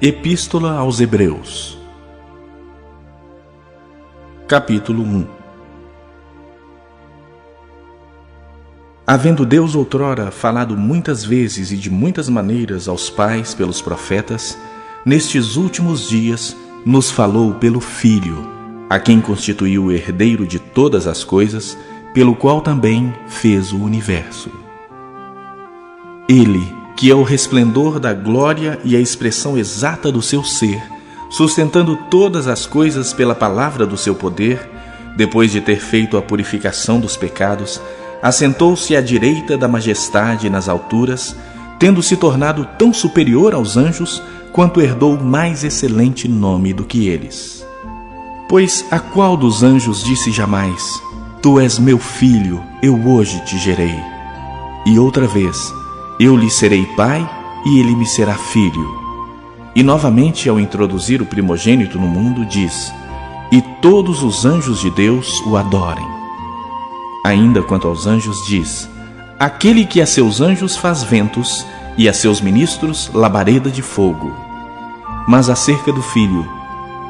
Epístola aos Hebreus, capítulo 1. Havendo Deus outrora falado muitas vezes e de muitas maneiras aos pais pelos profetas, nestes últimos dias nos falou pelo Filho, a quem constituiu o herdeiro de todas as coisas, pelo qual também fez o universo. Ele, que é o resplendor da glória e a expressão exata do seu ser, sustentando todas as coisas pela palavra do seu poder, depois de ter feito a purificação dos pecados, assentou-se à direita da majestade nas alturas, tendo se tornado tão superior aos anjos, quanto herdou mais excelente nome do que eles. Pois a qual dos anjos disse jamais: Tu és meu filho, eu hoje te gerei? E outra vez: Eu lhe serei pai, e ele me será filho. E novamente, ao introduzir o primogênito no mundo, diz: E todos os anjos de Deus o adorem. Ainda quanto aos anjos diz: Aquele que a seus anjos faz ventos, e a seus ministros labareda de fogo. Mas acerca do Filho: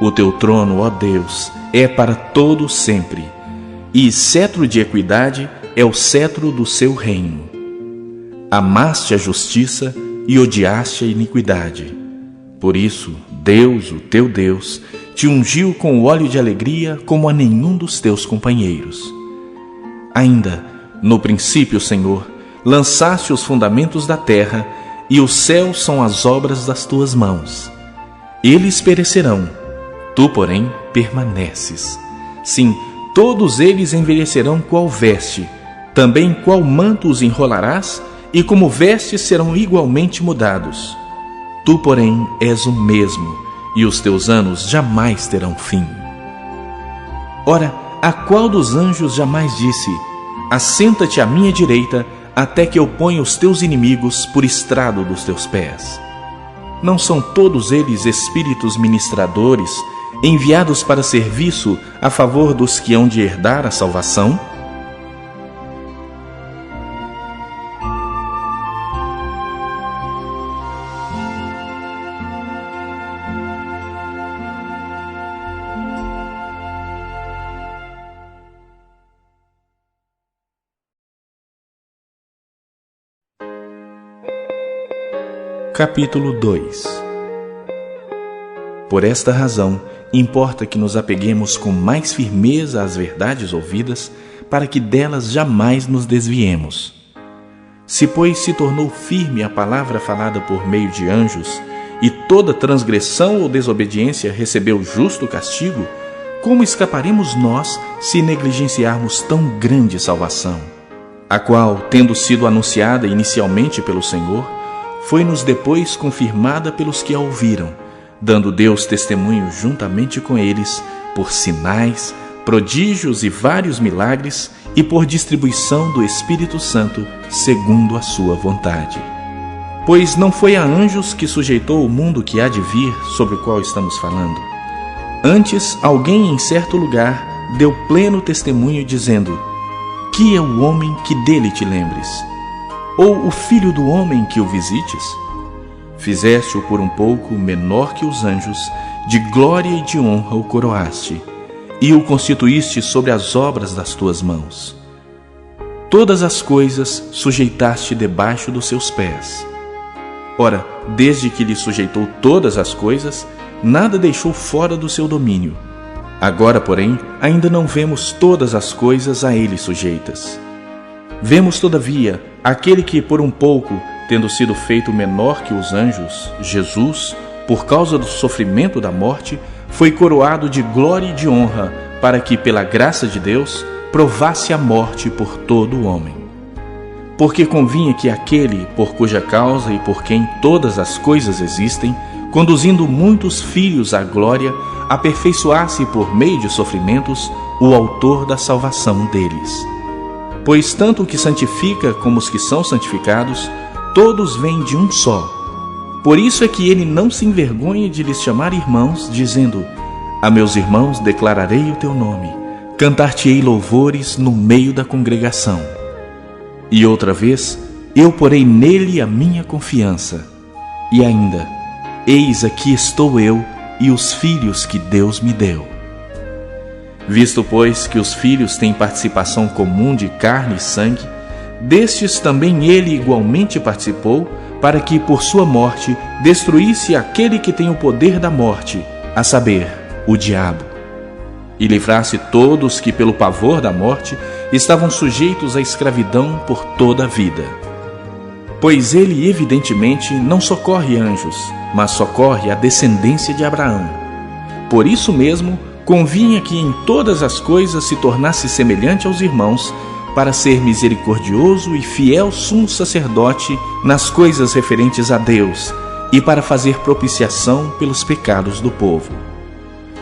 O teu trono, ó Deus, é para todo sempre, e cetro de equidade é o cetro do seu reino. Amaste a justiça e odiaste a iniquidade. Por isso, Deus, o teu Deus, te ungiu com o óleo de alegria como a nenhum dos teus companheiros. Ainda, no princípio, Senhor, lançaste os fundamentos da terra, e os céus são as obras das tuas mãos. Eles perecerão, tu, porém, permaneces. Sim, todos eles envelhecerão qual veste, também qual manto os enrolarás, e como vestes serão igualmente mudados. Tu, porém, és o mesmo, e os teus anos jamais terão fim. Ora, a qual dos anjos jamais disse: Assenta-te à minha direita, até que eu ponha os teus inimigos por estrado dos teus pés? Não são todos eles espíritos ministradores, enviados para serviço a favor dos que hão de herdar a salvação? Capítulo 2. Por esta razão, importa que nos apeguemos com mais firmeza às verdades ouvidas, para que delas jamais nos desviemos. Se, pois, se tornou firme a palavra falada por meio de anjos, e toda transgressão ou desobediência recebeu justo castigo, como escaparemos nós se negligenciarmos tão grande salvação? A qual, tendo sido anunciada inicialmente pelo Senhor, foi-nos depois confirmada pelos que a ouviram, dando Deus testemunho juntamente com eles, por sinais, prodígios e vários milagres, e por distribuição do Espírito Santo, segundo a sua vontade. Pois não foi a anjos que sujeitou o mundo que há de vir, sobre o qual estamos falando. Antes, alguém em certo lugar deu pleno testemunho, dizendo: Que é o homem que dele te lembres? Ou o filho do homem que o visites? Fizeste-o por um pouco menor que os anjos, de glória e de honra o coroaste, e o constituíste sobre as obras das tuas mãos. Todas as coisas sujeitaste debaixo dos seus pés. Ora, desde que lhe sujeitou todas as coisas, nada deixou fora do seu domínio. Agora, porém, ainda não vemos todas as coisas a ele sujeitas. Vemos, todavia, aquele que, por um pouco, tendo sido feito menor que os anjos, Jesus, por causa do sofrimento da morte, foi coroado de glória e de honra, para que, pela graça de Deus, provasse a morte por todo o homem. Porque convinha que aquele, por cuja causa e por quem todas as coisas existem, conduzindo muitos filhos à glória, aperfeiçoasse por meio de sofrimentos o autor da salvação deles. Pois tanto o que santifica como os que são santificados, todos vêm de um só. Por isso é que ele não se envergonha de lhes chamar irmãos, dizendo: A meus irmãos declararei o teu nome, cantar-te-ei louvores no meio da congregação. E outra vez, eu porei nele a minha confiança. E ainda, eis aqui estou eu e os filhos que Deus me deu. Visto, pois, que os filhos têm participação comum de carne e sangue, destes também ele igualmente participou, para que, por sua morte, destruísse aquele que tem o poder da morte, a saber, o diabo, e livrasse todos que, pelo pavor da morte, estavam sujeitos à escravidão por toda a vida. Pois ele, evidentemente, não socorre anjos, mas socorre a descendência de Abraão. Por isso mesmo, convinha que em todas as coisas se tornasse semelhante aos irmãos, para ser misericordioso e fiel sumo sacerdote nas coisas referentes a Deus, e para fazer propiciação pelos pecados do povo.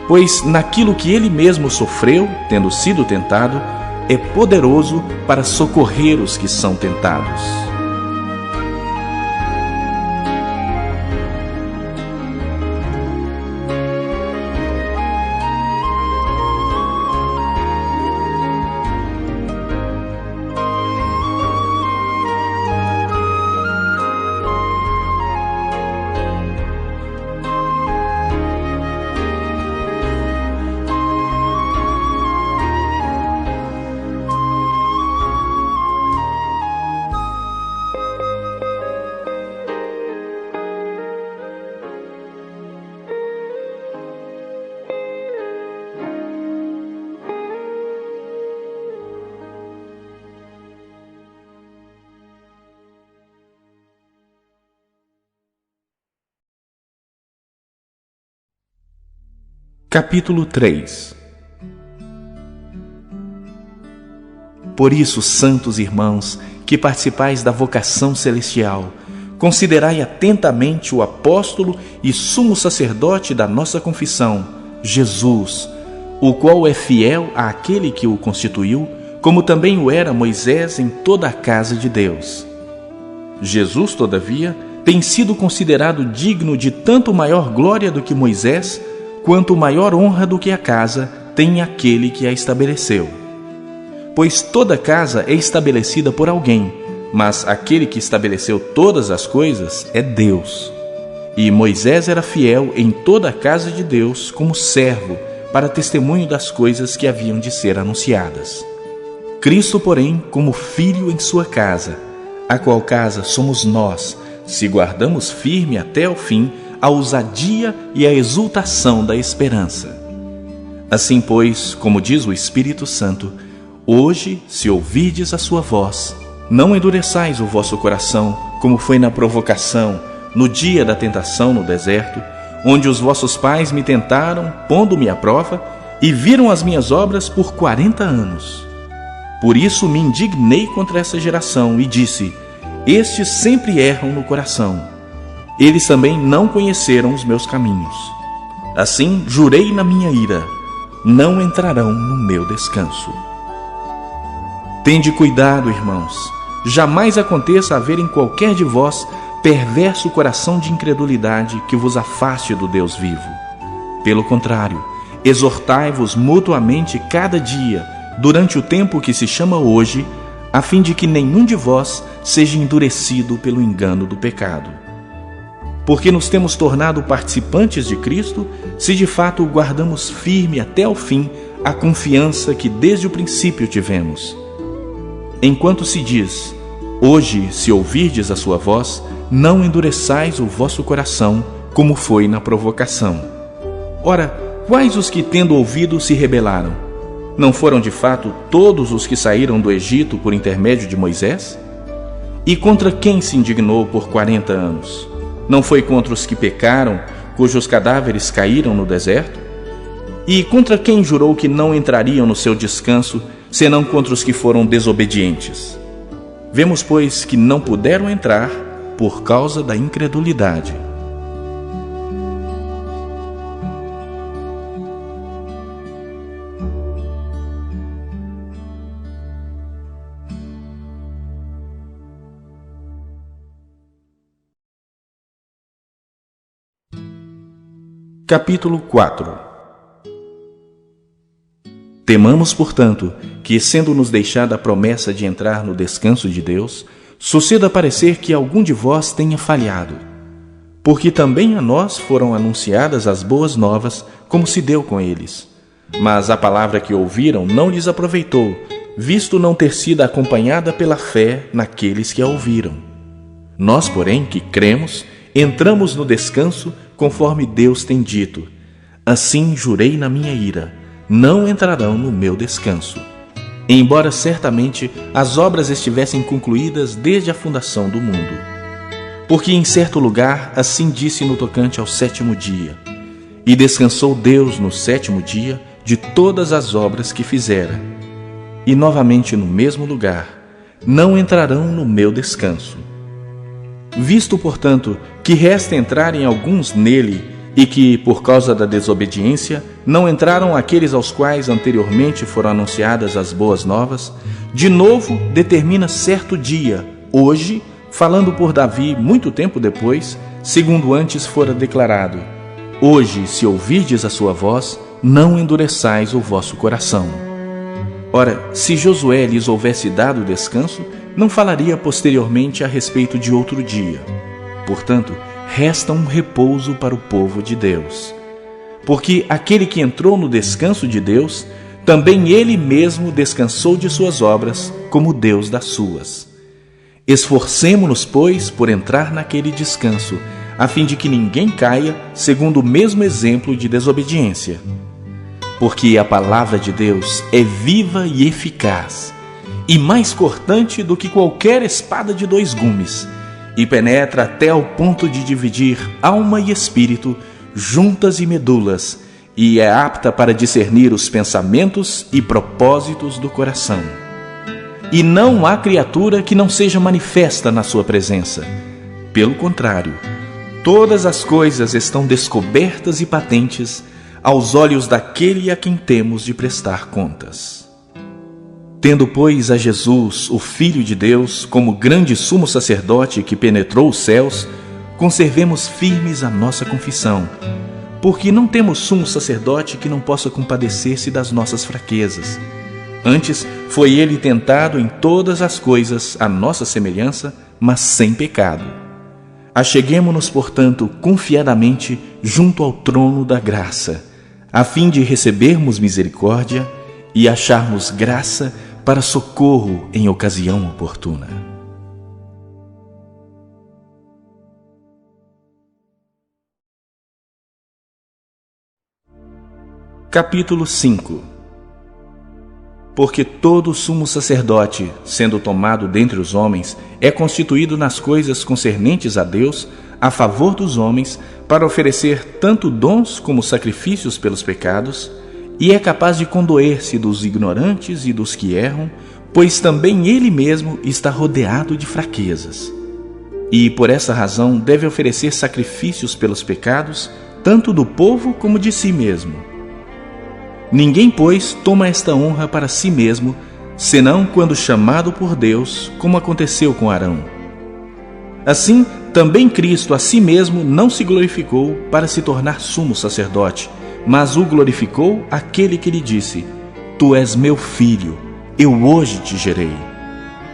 Pois naquilo que ele mesmo sofreu, tendo sido tentado, é poderoso para socorrer os que são tentados. Capítulo 3. Por isso, santos irmãos, que participais da vocação celestial, considerai atentamente o apóstolo e sumo sacerdote da nossa confissão, Jesus, o qual é fiel àquele que o constituiu, como também o era Moisés em toda a casa de Deus. Jesus, todavia, tem sido considerado digno de tanto maior glória do que Moisés, quanto maior honra do que a casa tem aquele que a estabeleceu. Pois toda casa é estabelecida por alguém, mas aquele que estabeleceu todas as coisas é Deus. E Moisés era fiel em toda a casa de Deus como servo, para testemunho das coisas que haviam de ser anunciadas. Cristo, porém, como filho em sua casa, a qual casa somos nós, se guardamos firme até o fim a ousadia e a exultação da esperança. Assim, pois, como diz o Espírito Santo, hoje, se ouvirdes a sua voz, não endureçais o vosso coração, como foi na provocação, no dia da tentação no deserto, onde os vossos pais me tentaram, pondo-me à prova, e viram as minhas obras por 40 anos. Por isso me indignei contra essa geração e disse: estes sempre erram no coração. Eles também não conheceram os meus caminhos. Assim jurei na minha ira: não entrarão no meu descanso. Tende cuidado, irmãos, jamais aconteça haver em qualquer de vós perverso coração de incredulidade que vos afaste do Deus vivo. Pelo contrário, exortai-vos mutuamente cada dia, durante o tempo que se chama hoje, a fim de que nenhum de vós seja endurecido pelo engano do pecado. Porque nos temos tornado participantes de Cristo, se de fato guardamos firme até o fim a confiança que desde o princípio tivemos. Enquanto se diz: hoje, se ouvirdes a sua voz, não endureçais o vosso coração, como foi na provocação. Ora, quais os que, tendo ouvido, se rebelaram? Não foram de fato todos os que saíram do Egito por intermédio de Moisés? E contra quem se indignou por 40 anos? Não foi contra os que pecaram, cujos cadáveres caíram no deserto? E contra quem jurou que não entrariam no seu descanso, senão contra os que foram desobedientes? Vemos, pois, que não puderam entrar por causa da incredulidade. Capítulo 4. Temamos, portanto, que, sendo-nos deixada a promessa de entrar no descanso de Deus, suceda parecer que algum de vós tenha falhado. Porque também a nós foram anunciadas as boas novas, como se deu com eles. Mas a palavra que ouviram não lhes aproveitou, visto não ter sido acompanhada pela fé naqueles que a ouviram. Nós, porém, que cremos, entramos no descanso, conforme Deus tem dito: assim jurei na minha ira, não entrarão no meu descanso. Embora certamente as obras estivessem concluídas desde a fundação do mundo. Porque em certo lugar assim disse no tocante ao 7º dia: e descansou Deus no 7º dia de todas as obras que fizera. E novamente no mesmo lugar: não entrarão no meu descanso. Visto, portanto, que resta entrarem alguns nele, e que, por causa da desobediência, não entraram aqueles aos quais anteriormente foram anunciadas as boas novas, de novo determina certo dia, hoje, falando por Davi muito tempo depois, segundo antes fora declarado: hoje, se ouvirdes a sua voz, não endureçais o vosso coração. Ora, se Josué lhes houvesse dado descanso, não falaria posteriormente a respeito de outro dia. Portanto, resta um repouso para o povo de Deus. Porque aquele que entrou no descanso de Deus, também ele mesmo descansou de suas obras, como Deus das suas. Esforcemo-nos, pois, por entrar naquele descanso, a fim de que ninguém caia segundo o mesmo exemplo de desobediência. Porque a palavra de Deus é viva e eficaz, e mais cortante do que qualquer espada de 2 gumes, e penetra até ao ponto de dividir alma e espírito, juntas e medulas, e é apta para discernir os pensamentos e propósitos do coração. E não há criatura que não seja manifesta na sua presença. Pelo contrário, todas as coisas estão descobertas e patentes aos olhos daquele a quem temos de prestar contas. Tendo, pois, a Jesus, o Filho de Deus, como grande sumo sacerdote que penetrou os céus, conservemos firmes a nossa confissão, porque não temos sumo sacerdote que não possa compadecer-se das nossas fraquezas. Antes, foi ele tentado em todas as coisas à nossa semelhança, mas sem pecado. Acheguemo-nos, portanto, confiadamente junto ao trono da graça, a fim de recebermos misericórdia e acharmos graça para socorro em ocasião oportuna. Capítulo 5. Porque todo sumo sacerdote, sendo tomado dentre os homens, é constituído nas coisas concernentes a Deus, a favor dos homens, para oferecer tanto dons como sacrifícios pelos pecados, e é capaz de condoer-se dos ignorantes e dos que erram, pois também ele mesmo está rodeado de fraquezas. E por essa razão deve oferecer sacrifícios pelos pecados, tanto do povo como de si mesmo. Ninguém, pois, toma esta honra para si mesmo, senão quando chamado por Deus, como aconteceu com Arão. Assim, também Cristo a si mesmo não se glorificou para se tornar sumo sacerdote, mas o glorificou aquele que lhe disse: Tu és meu filho, eu hoje te gerei.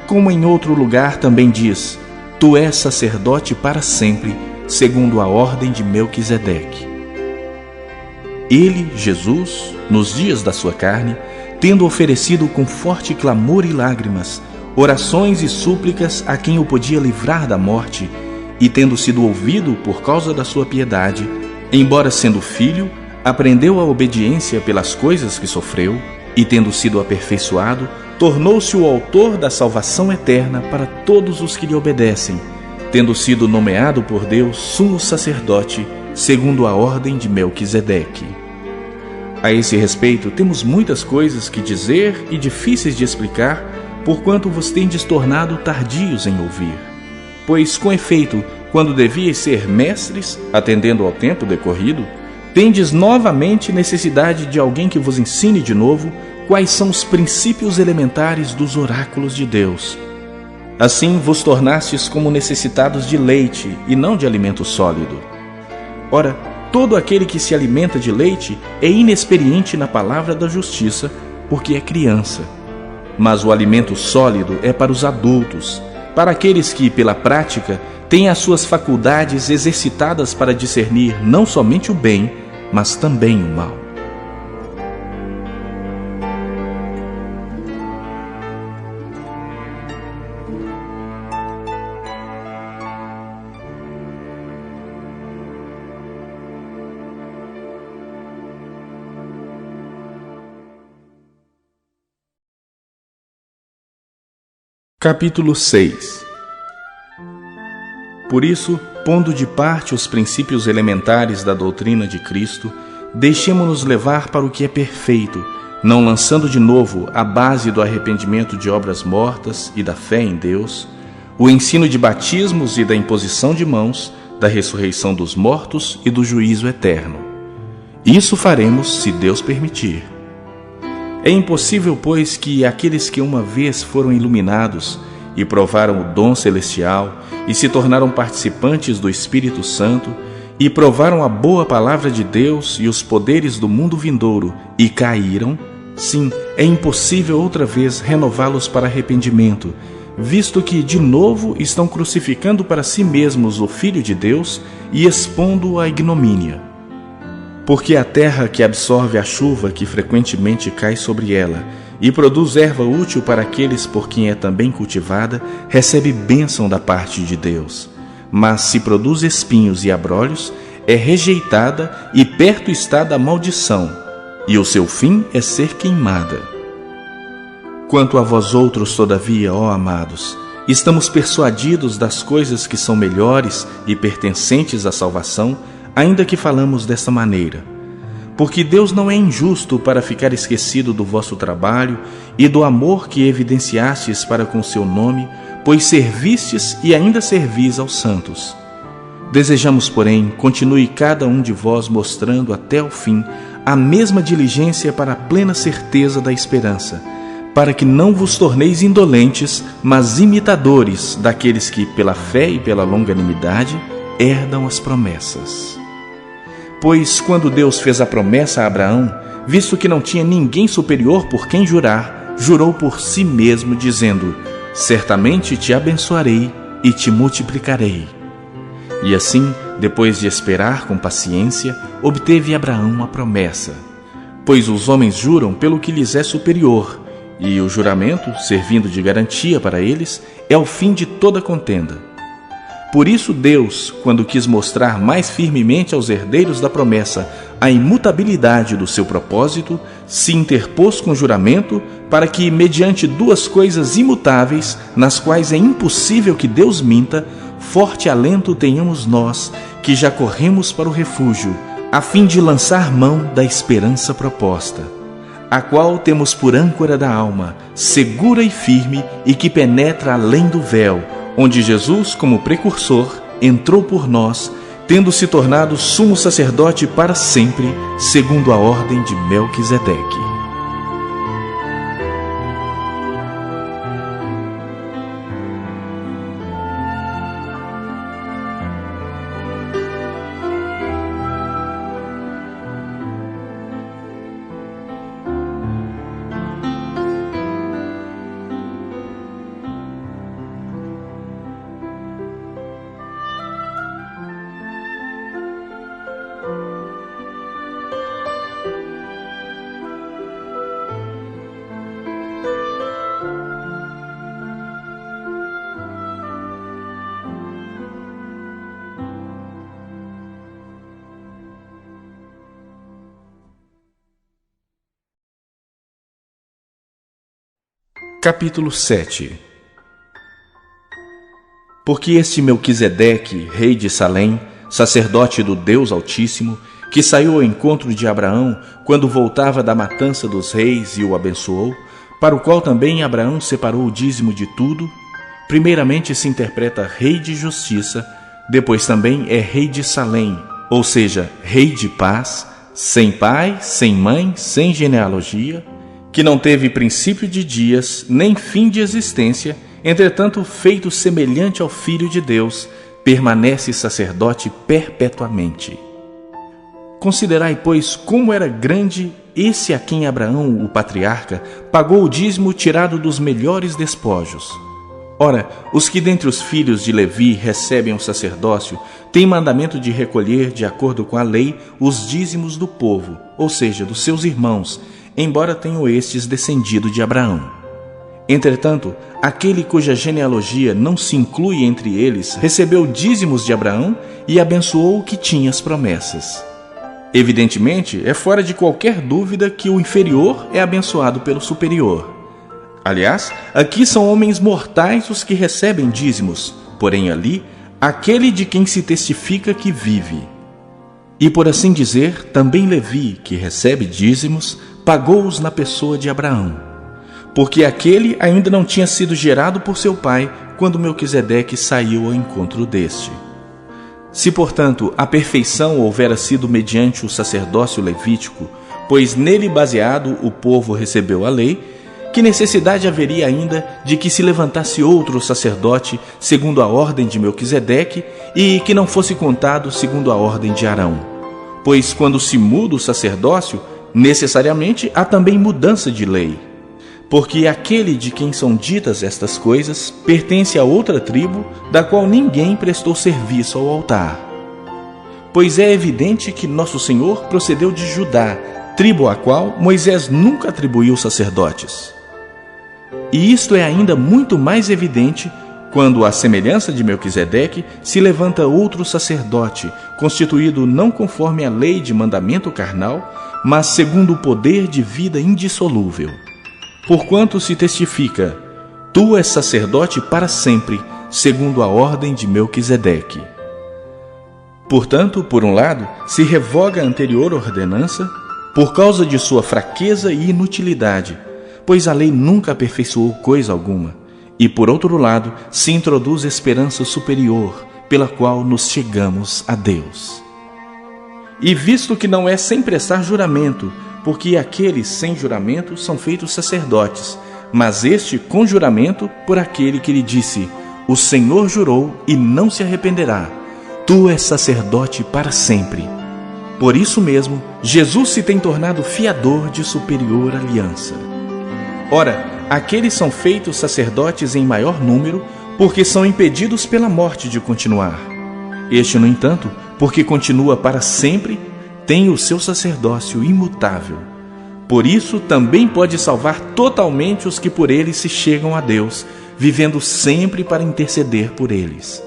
Como em outro lugar também diz: Tu és sacerdote para sempre, segundo a ordem de Melquisedeque. Ele, Jesus, nos dias da sua carne, tendo oferecido com forte clamor e lágrimas, orações e súplicas a quem o podia livrar da morte, e tendo sido ouvido por causa da sua piedade, embora sendo filho, aprendeu a obediência pelas coisas que sofreu, e tendo sido aperfeiçoado, tornou-se o autor da salvação eterna para todos os que lhe obedecem, tendo sido nomeado por Deus sumo sacerdote, segundo a ordem de Melquisedeque. A esse respeito, temos muitas coisas que dizer e difíceis de explicar, porquanto vos tendes tornado tardios em ouvir. Pois, com efeito, quando devíeis ser mestres, atendendo ao tempo decorrido, tendes novamente necessidade de alguém que vos ensine de novo quais são os princípios elementares dos oráculos de Deus. Assim vos tornastes como necessitados de leite e não de alimento sólido. Ora, todo aquele que se alimenta de leite é inexperiente na palavra da justiça, porque é criança. Mas o alimento sólido é para os adultos, para aqueles que, pela prática, têm as suas faculdades exercitadas para discernir não somente o bem, mas também o mal. Capítulo 6. Por isso, pondo de parte os princípios elementares da doutrina de Cristo, deixemo-nos levar para o que é perfeito, não lançando de novo a base do arrependimento de obras mortas e da fé em Deus, o ensino de batismos e da imposição de mãos, da ressurreição dos mortos e do juízo eterno. Isso faremos se Deus permitir. É impossível, pois, que aqueles que uma vez foram iluminados e provaram o dom celestial e se tornaram participantes do Espírito Santo e provaram a boa palavra de Deus e os poderes do mundo vindouro e caíram, sim, é impossível outra vez renová-los para arrependimento, visto que de novo estão crucificando para si mesmos o Filho de Deus e expondo-o à ignomínia. Porque a terra que absorve a chuva que frequentemente cai sobre ela e produz erva útil para aqueles por quem é também cultivada, recebe bênção da parte de Deus. Mas se produz espinhos e abrolhos, é rejeitada e perto está da maldição, e o seu fim é ser queimada. Quanto a vós outros, todavia, ó amados, estamos persuadidos das coisas que são melhores e pertencentes à salvação, ainda que falamos desta maneira. Porque Deus não é injusto para ficar esquecido do vosso trabalho e do amor que evidenciastes para com seu nome, pois servistes e ainda servis aos santos. Desejamos, porém, continue cada um de vós mostrando até o fim a mesma diligência para a plena certeza da esperança, para que não vos torneis indolentes, mas imitadores daqueles que, pela fé e pela longanimidade, herdam as promessas. Pois quando Deus fez a promessa a Abraão, visto que não tinha ninguém superior por quem jurar, jurou por si mesmo, dizendo: certamente te abençoarei e te multiplicarei. E assim, depois de esperar com paciência, obteve Abraão a promessa. Pois os homens juram pelo que lhes é superior, e o juramento, servindo de garantia para eles, é o fim de toda contenda. Por isso Deus, quando quis mostrar mais firmemente aos herdeiros da promessa a imutabilidade do seu propósito, se interpôs com juramento para que, mediante duas coisas imutáveis, nas quais é impossível que Deus minta, forte alento tenhamos nós, que já corremos para o refúgio, a fim de lançar mão da esperança proposta, a qual temos por âncora da alma, segura e firme, e que penetra além do véu, onde Jesus, como precursor, entrou por nós, tendo se tornado sumo sacerdote para sempre, segundo a ordem de Melquisedeque. Capítulo 7. Porque este Melquisedeque, rei de Salém, sacerdote do Deus Altíssimo, que saiu ao encontro de Abraão quando voltava da matança dos reis e o abençoou, para o qual também Abraão separou o dízimo de tudo, primeiramente se interpreta rei de justiça, depois também é rei de Salém, ou seja, rei de paz, sem pai, sem mãe, sem genealogia, que não teve princípio de dias, nem fim de existência, entretanto feito semelhante ao Filho de Deus, permanece sacerdote perpetuamente. Considerai, pois, como era grande esse a quem Abraão, o patriarca, pagou o dízimo tirado dos melhores despojos. Ora, os que dentre os filhos de Levi recebem o sacerdócio têm mandamento de recolher, de acordo com a lei, os dízimos do povo, ou seja, dos seus irmãos, embora tenham estes descendido de Abraão. Entretanto, aquele cuja genealogia não se inclui entre eles recebeu dízimos de Abraão e abençoou o que tinha as promessas. Evidentemente, é fora de qualquer dúvida que o inferior é abençoado pelo superior. Aliás, aqui são homens mortais os que recebem dízimos, porém ali, aquele de quem se testifica que vive. E por assim dizer, também Levi, que recebe dízimos, pagou-os na pessoa de Abraão, porque aquele ainda não tinha sido gerado por seu pai quando Melquisedeque saiu ao encontro deste. Se, portanto, a perfeição houvera sido mediante o sacerdócio levítico, pois nele baseado o povo recebeu a lei, que necessidade haveria ainda de que se levantasse outro sacerdote segundo a ordem de Melquisedeque e que não fosse contado segundo a ordem de Arão? Pois quando se muda o sacerdócio, necessariamente há também mudança de lei. Porque aquele de quem são ditas estas coisas pertence a outra tribo, da qual ninguém prestou serviço ao altar. Pois é evidente que nosso Senhor procedeu de Judá, tribo à qual Moisés nunca atribuiu sacerdotes. E isto é ainda muito mais evidente quando, à semelhança de Melquisedeque, se levanta outro sacerdote, constituído não conforme a lei de mandamento carnal, mas segundo o poder de vida indissolúvel. Porquanto se testifica: tu és sacerdote para sempre, segundo a ordem de Melquisedeque. Portanto, por um lado, se revoga a anterior ordenança, por causa de sua fraqueza e inutilidade, pois a lei nunca aperfeiçoou coisa alguma, e por outro lado, se introduz esperança superior, pela qual nos chegamos a Deus. E visto que não é sem prestar juramento, porque aqueles sem juramento são feitos sacerdotes, mas este com juramento por aquele que lhe disse: o Senhor jurou e não se arrependerá, tu és sacerdote para sempre. Por isso mesmo, Jesus se tem tornado fiador de superior aliança. Ora, aqueles são feitos sacerdotes em maior número, porque são impedidos pela morte de continuar. Este, no entanto, porque continua para sempre, tem o seu sacerdócio imutável. Por isso, também pode salvar totalmente os que por ele se chegam a Deus, vivendo sempre para interceder por eles.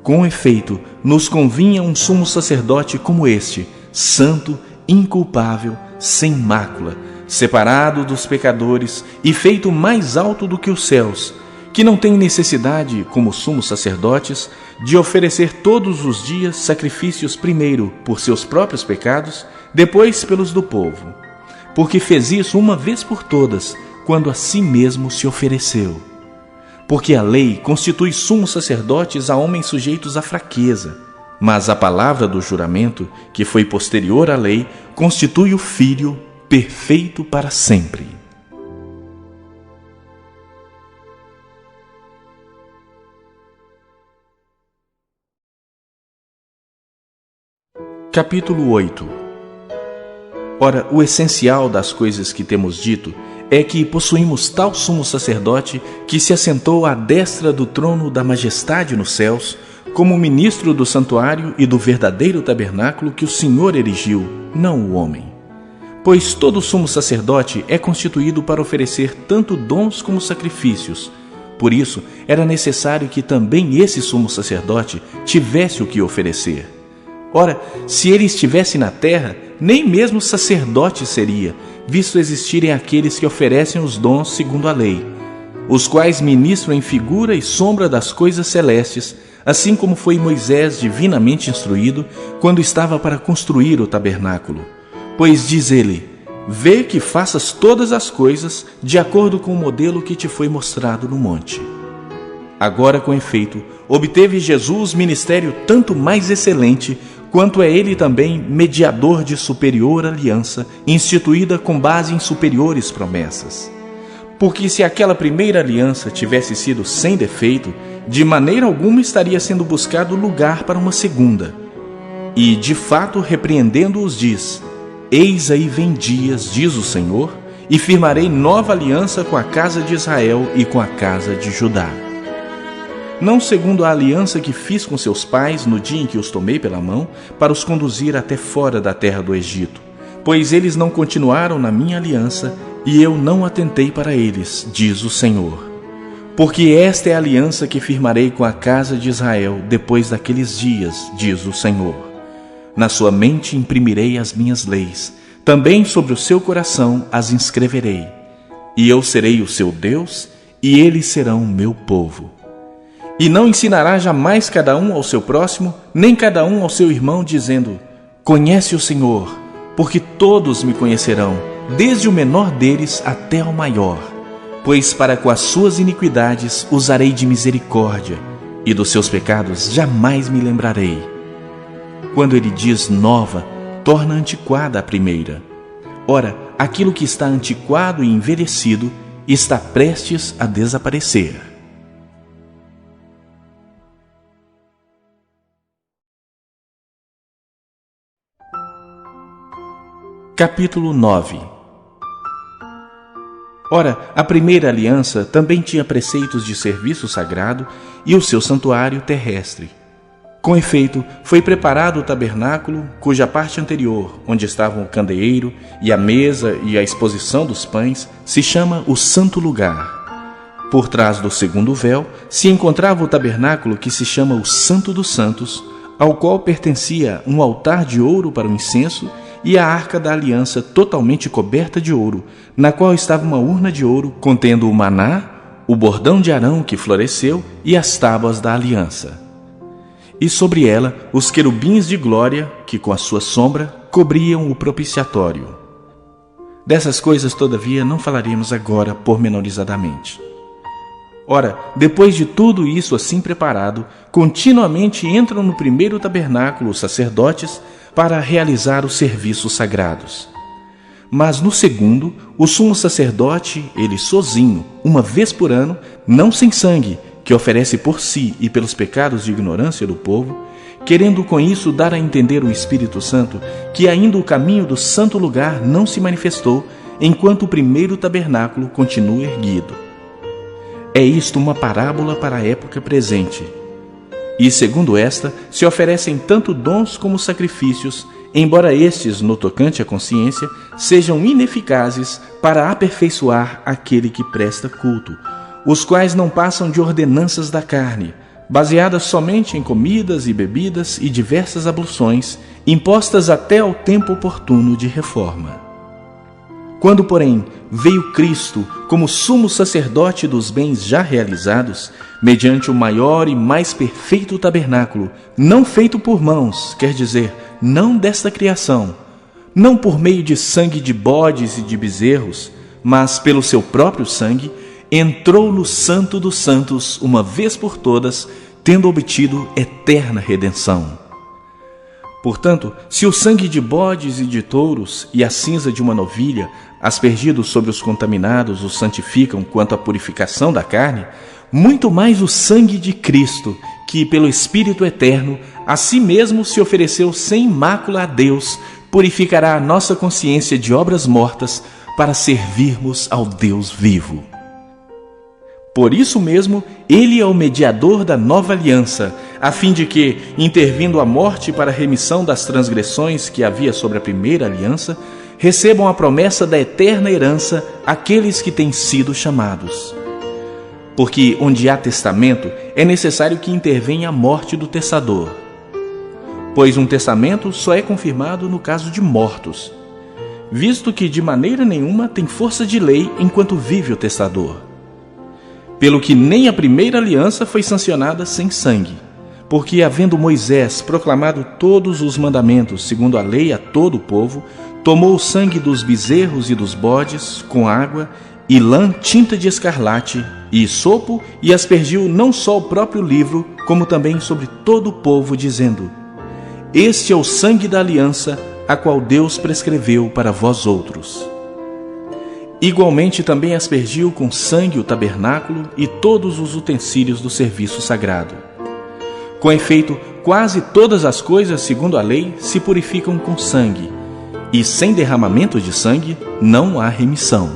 Com efeito, nos convinha um sumo sacerdote como este, santo, inculpável, sem mácula, separado dos pecadores e feito mais alto do que os céus, que não tem necessidade, como sumos sacerdotes, de oferecer todos os dias sacrifícios primeiro por seus próprios pecados, depois pelos do povo, porque fez isso uma vez por todas, quando a si mesmo se ofereceu. Porque a lei constitui sumos sacerdotes a homens sujeitos à fraqueza, mas a palavra do juramento, que foi posterior à lei, constitui o Filho perfeito para sempre. Capítulo 8. Ora, o essencial das coisas que temos dito é que possuímos tal sumo sacerdote que se assentou à destra do trono da majestade nos céus, como ministro do santuário e do verdadeiro tabernáculo que o Senhor erigiu, não o homem. Pois todo sumo sacerdote é constituído para oferecer tanto dons como sacrifícios. Por isso, era necessário que também esse sumo sacerdote tivesse o que oferecer. Ora, se ele estivesse na terra, nem mesmo sacerdote seria, visto existirem aqueles que oferecem os dons segundo a lei, os quais ministram em figura e sombra das coisas celestes, assim como foi Moisés divinamente instruído quando estava para construir o tabernáculo. Pois diz ele: vê que faças todas as coisas de acordo com o modelo que te foi mostrado no monte. Agora, com efeito, obteve Jesus ministério tanto mais excelente, quanto é ele também mediador de superior aliança, instituída com base em superiores promessas. Porque se aquela primeira aliança tivesse sido sem defeito, de maneira alguma estaria sendo buscado lugar para uma segunda. E, de fato, repreendendo-os, diz: eis aí vem dias, diz o Senhor, e firmarei nova aliança com a casa de Israel e com a casa de Judá. não segundo a aliança que fiz com seus pais no dia em que os tomei pela mão, para os conduzir até fora da terra do Egito, pois eles não continuaram na minha aliança, e eu não atentei para eles, diz o Senhor. Porque esta é a aliança que firmarei com a casa de Israel depois daqueles dias, diz o Senhor. Na sua mente imprimirei as minhas leis, também sobre o seu coração as inscreverei. E eu serei o seu Deus, e eles serão o meu povo. E não ensinará jamais cada um ao seu próximo, nem cada um ao seu irmão, dizendo: conhece o Senhor, porque todos me conhecerão, desde o menor deles até ao maior. Pois para com as suas iniquidades usarei de misericórdia, e dos seus pecados jamais me lembrarei. Quando ele diz nova, torna antiquada a primeira. Ora, aquilo que está antiquado e envelhecido está prestes a desaparecer. Capítulo 9. Ora, a primeira aliança também tinha preceitos de serviço sagrado e o seu santuário terrestre. Com efeito, foi preparado o tabernáculo, cuja parte anterior, onde estavam o candeeiro e a mesa e a exposição dos pães, se chama o Santo Lugar. Por trás do segundo véu se encontrava o tabernáculo que se chama o Santo dos Santos, ao qual pertencia um altar de ouro para o incenso e a arca da aliança totalmente coberta de ouro, na qual estava uma urna de ouro contendo o maná, o bordão de Arão que floresceu e as tábuas da aliança. E sobre ela os querubins de glória, que com a sua sombra cobriam o propiciatório. Dessas coisas, todavia, não falaremos agora pormenorizadamente. Ora, depois de tudo isso assim preparado, continuamente entram no primeiro tabernáculo os sacerdotes para realizar os serviços sagrados. Mas no segundo, o sumo sacerdote, ele sozinho, uma vez por ano, não sem sangue, que oferece por si e pelos pecados de ignorância do povo, querendo com isso dar a entender o Espírito Santo que ainda o caminho do santo lugar não se manifestou, enquanto o primeiro tabernáculo continua erguido. É isto uma parábola para a época presente. E, segundo esta, se oferecem tanto dons como sacrifícios, embora estes, no tocante à consciência, sejam ineficazes para aperfeiçoar aquele que presta culto, os quais não passam de ordenanças da carne, baseadas somente em comidas e bebidas e diversas abluções, impostas até ao tempo oportuno de reforma. Quando, porém, veio Cristo como sumo sacerdote dos bens já realizados, mediante o maior e mais perfeito tabernáculo, não feito por mãos, quer dizer, não desta criação, não por meio de sangue de bodes e de bezerros, mas pelo seu próprio sangue, entrou no Santo dos Santos uma vez por todas, tendo obtido eterna redenção. Portanto, se o sangue de bodes e de touros e a cinza de uma novilha, aspergidos sobre os contaminados, os santificam quanto à purificação da carne, muito mais o sangue de Cristo, que pelo Espírito Eterno, a si mesmo se ofereceu sem mácula a Deus, purificará a nossa consciência de obras mortas para servirmos ao Deus vivo. Por isso mesmo, ele é o mediador da nova aliança, a fim de que, intervindo a morte para a remissão das transgressões que havia sobre a primeira aliança, recebam a promessa da eterna herança aqueles que têm sido chamados. Porque onde há testamento, é necessário que intervenha a morte do testador. Pois um testamento só é confirmado no caso de mortos, visto que de maneira nenhuma tem força de lei enquanto vive o testador. Pelo que nem a primeira aliança foi sancionada sem sangue, porque, havendo Moisés proclamado todos os mandamentos segundo a lei a todo o povo, tomou o sangue dos bezerros e dos bodes, com água, e lã tinta de escarlate, e sopo, e aspergiu não só o próprio livro, como também sobre todo o povo, dizendo: Este é o sangue da aliança, a qual Deus prescreveu para vós outros. Igualmente também aspergiu com sangue o tabernáculo e todos os utensílios do serviço sagrado. Com efeito, quase todas as coisas, segundo a lei, se purificam com sangue, e sem derramamento de sangue não há remissão.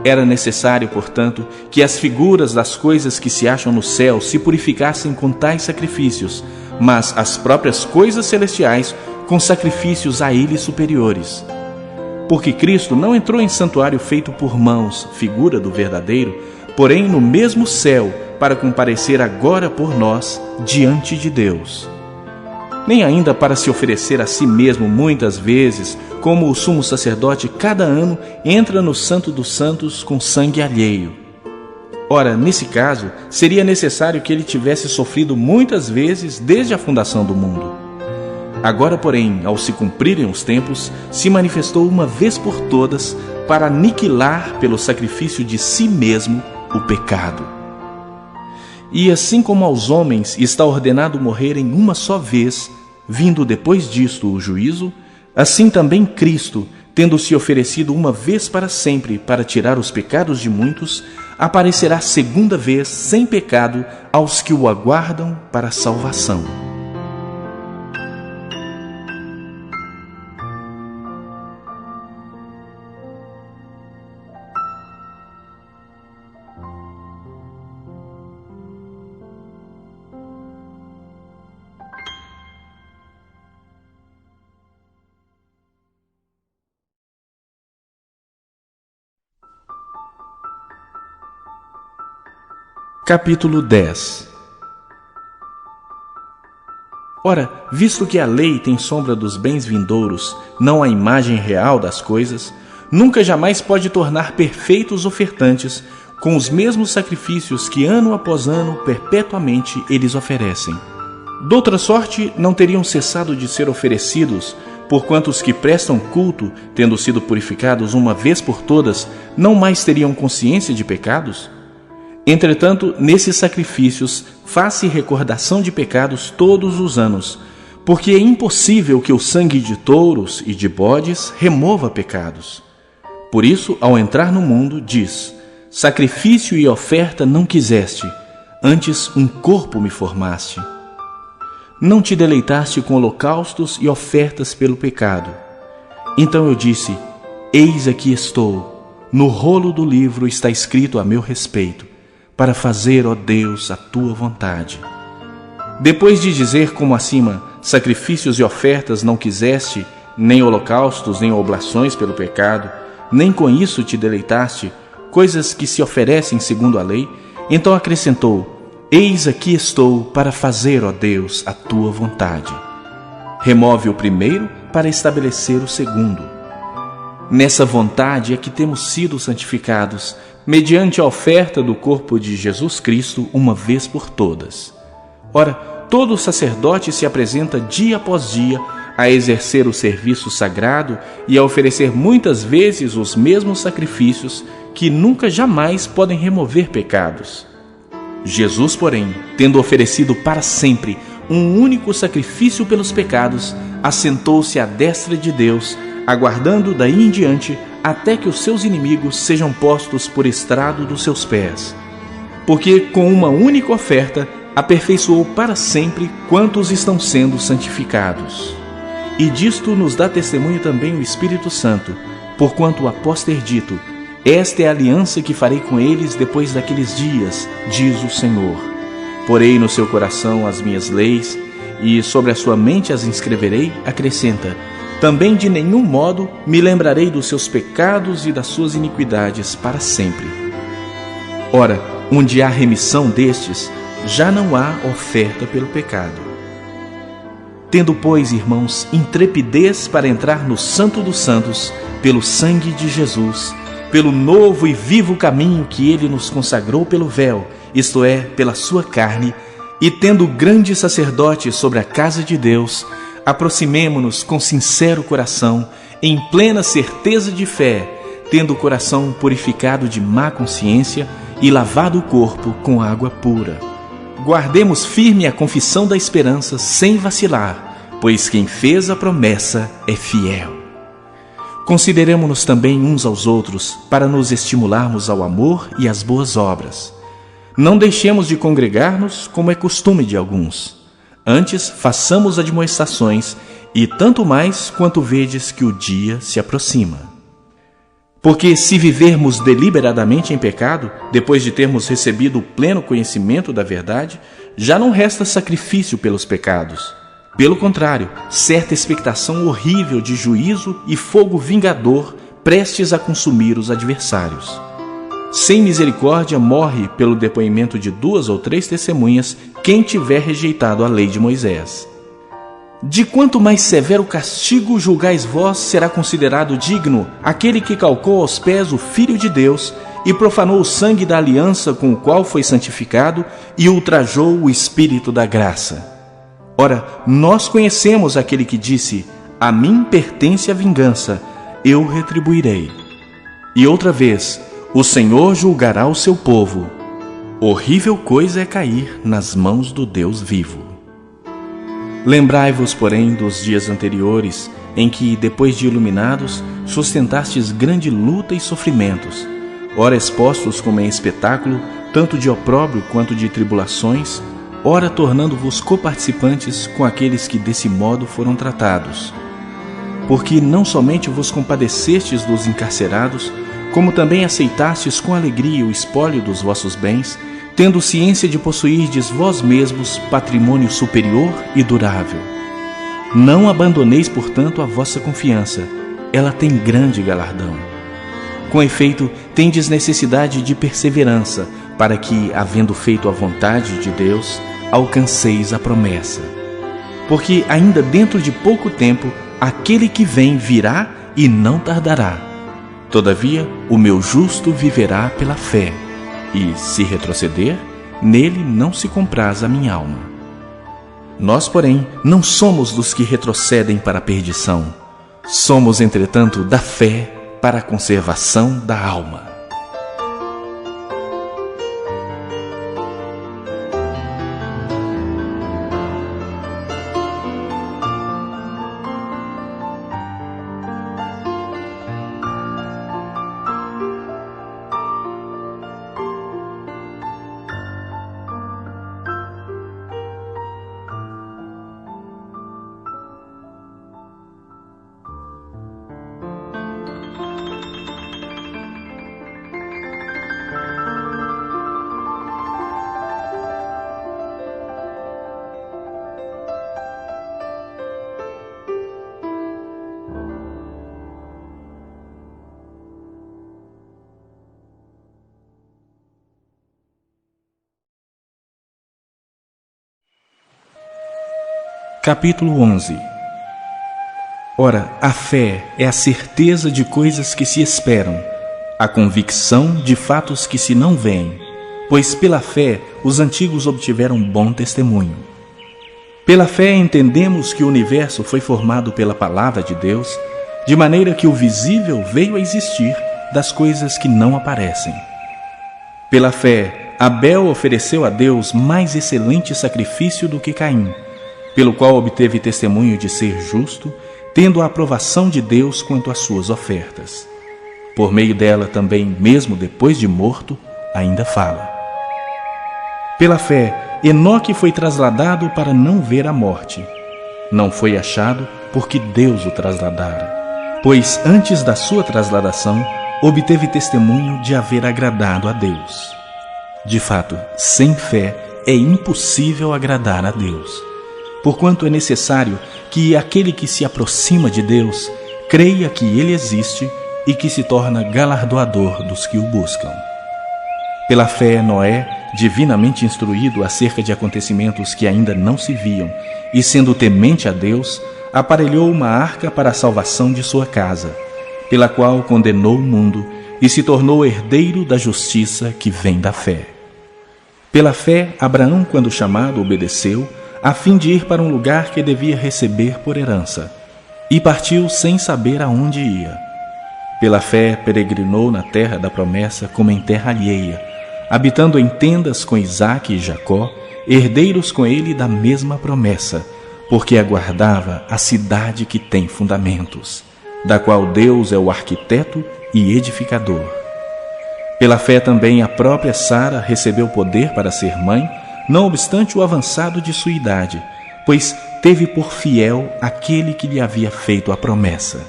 Era necessário, portanto, que as figuras das coisas que se acham no céu se purificassem com tais sacrifícios, mas as próprias coisas celestiais com sacrifícios a eles superiores. Porque Cristo não entrou em santuário feito por mãos, figura do verdadeiro, porém no mesmo céu, para comparecer agora por nós diante de Deus. Nem ainda para se oferecer a si mesmo muitas vezes, como o sumo sacerdote cada ano entra no Santo dos Santos com sangue alheio. Ora, nesse caso, seria necessário que ele tivesse sofrido muitas vezes desde a fundação do mundo. Agora, porém, ao se cumprirem os tempos, se manifestou uma vez por todas para aniquilar pelo sacrifício de si mesmo o pecado. E assim como aos homens está ordenado morrerem uma só vez, vindo depois disto o juízo, assim também Cristo, tendo se oferecido uma vez para sempre para tirar os pecados de muitos, aparecerá segunda vez sem pecado aos que o aguardam para a salvação. Capítulo 10. Ora, visto que a lei tem sombra dos bens vindouros, não a imagem real das coisas, nunca jamais pode tornar perfeitos ofertantes com os mesmos sacrifícios que ano após ano perpetuamente eles oferecem. Doutra sorte, não teriam cessado de ser oferecidos, porquanto os que prestam culto, tendo sido purificados uma vez por todas, não mais teriam consciência de pecados? Entretanto, nesses sacrifícios faz-se recordação de pecados todos os anos, porque é impossível que o sangue de touros e de bodes remova pecados. Por isso, ao entrar no mundo, diz: sacrifício e oferta não quiseste, antes um corpo me formaste. Não te deleitaste com holocaustos e ofertas pelo pecado. Então eu disse: eis aqui estou, no rolo do livro está escrito a meu respeito, para fazer, ó Deus, a tua vontade. Depois de dizer como acima, sacrifícios e ofertas não quiseste, nem holocaustos, nem oblações pelo pecado, nem com isso te deleitaste, coisas que se oferecem segundo a lei, então acrescentou: eis aqui estou para fazer, ó Deus, a tua vontade. Remove o primeiro para estabelecer o segundo. Nessa vontade é que temos sido santificados, mediante a oferta do corpo de Jesus Cristo uma vez por todas. Ora, todo sacerdote se apresenta dia após dia a exercer o serviço sagrado e a oferecer muitas vezes os mesmos sacrifícios que nunca jamais podem remover pecados. Jesus, porém, tendo oferecido para sempre um único sacrifício pelos pecados, assentou-se à destra de Deus, aguardando daí em diante até que os seus inimigos sejam postos por estrado dos seus pés. Porque com uma única oferta aperfeiçoou para sempre quantos estão sendo santificados. E disto nos dá testemunho também o Espírito Santo, porquanto após ter dito: esta é a aliança que farei com eles depois daqueles dias, diz o Senhor. Porei no seu coração as minhas leis, e sobre a sua mente as inscreverei, acrescenta: também de nenhum modo me lembrarei dos seus pecados e das suas iniquidades para sempre. Ora, onde há remissão destes, já não há oferta pelo pecado. Tendo, pois, irmãos, intrepidez para entrar no Santo dos Santos, pelo sangue de Jesus, pelo novo e vivo caminho que ele nos consagrou pelo véu, isto é, pela sua carne, e tendo grande sacerdote sobre a casa de Deus, aproximemo-nos com sincero coração, em plena certeza de fé, tendo o coração purificado de má consciência e lavado o corpo com água pura. Guardemos firme a confissão da esperança sem vacilar, pois quem fez a promessa é fiel. Consideremo-nos também uns aos outros para nos estimularmos ao amor e às boas obras. Não deixemos de congregar-nos como é costume de alguns. Antes, façamos admoestações, e tanto mais quanto vedes que o dia se aproxima. Porque se vivermos deliberadamente em pecado, depois de termos recebido o pleno conhecimento da verdade, já não resta sacrifício pelos pecados. Pelo contrário, certa expectação horrível de juízo e fogo vingador prestes a consumir os adversários. Sem misericórdia morre pelo depoimento de 2 ou 3 testemunhas quem tiver rejeitado a lei de Moisés. De quanto mais severo castigo julgais vós, será considerado digno aquele que calcou aos pés o Filho de Deus e profanou o sangue da aliança com o qual foi santificado e ultrajou o Espírito da graça. Ora, nós conhecemos aquele que disse: a mim pertence a vingança, eu retribuirei. E outra vez, o Senhor julgará o seu povo. Horrível coisa é cair nas mãos do Deus vivo. Lembrai-vos, porém, dos dias anteriores, em que, depois de iluminados, sustentastes grande luta e sofrimentos, ora expostos como em espetáculo, tanto de opróbrio quanto de tribulações, ora tornando-vos coparticipantes com aqueles que desse modo foram tratados. Porque não somente vos compadecestes dos encarcerados, como também aceitastes com alegria o espólio dos vossos bens, tendo ciência de possuirdes vós mesmos patrimônio superior e durável. Não abandoneis, portanto, a vossa confiança, ela tem grande galardão. Com efeito, tendes necessidade de perseverança, para que, havendo feito a vontade de Deus, alcanceis a promessa. Porque ainda dentro de pouco tempo, aquele que vem virá e não tardará. Todavia, o meu justo viverá pela fé, e, se retroceder, nele não se compraz a minha alma. Nós, porém, não somos dos que retrocedem para a perdição. Somos, entretanto, da fé para a conservação da alma. Capítulo 11. Ora, a fé é a certeza de coisas que se esperam, a convicção de fatos que se não veem, pois pela fé os antigos obtiveram bom testemunho. Pela fé entendemos que o universo foi formado pela palavra de Deus, de maneira que o visível veio a existir das coisas que não aparecem. Pela fé, Abel ofereceu a Deus mais excelente sacrifício do que Caim, pelo qual obteve testemunho de ser justo, tendo a aprovação de Deus quanto às suas ofertas. Por meio dela também, mesmo depois de morto, ainda fala. Pela fé, Enoque foi trasladado para não ver a morte. Não foi achado porque Deus o trasladara, pois antes da sua trasladação, obteve testemunho de haver agradado a Deus. De fato, sem fé é impossível agradar a Deus, porquanto é necessário que aquele que se aproxima de Deus creia que Ele existe e que se torna galardoador dos que o buscam. Pela fé, Noé, divinamente instruído acerca de acontecimentos que ainda não se viam, e sendo temente a Deus, aparelhou uma arca para a salvação de sua casa, pela qual condenou o mundo e se tornou herdeiro da justiça que vem da fé. Pela fé, Abraão, quando chamado, obedeceu, a fim de ir para um lugar que devia receber por herança, e partiu sem saber aonde ia. Pela fé peregrinou na terra da promessa como em terra alheia, habitando em tendas com Isaque e Jacó, herdeiros com ele da mesma promessa, porque aguardava a cidade que tem fundamentos, da qual Deus é o arquiteto e edificador. Pela fé também a própria Sara recebeu poder para ser mãe, não obstante o avançado de sua idade, pois teve por fiel aquele que lhe havia feito a promessa.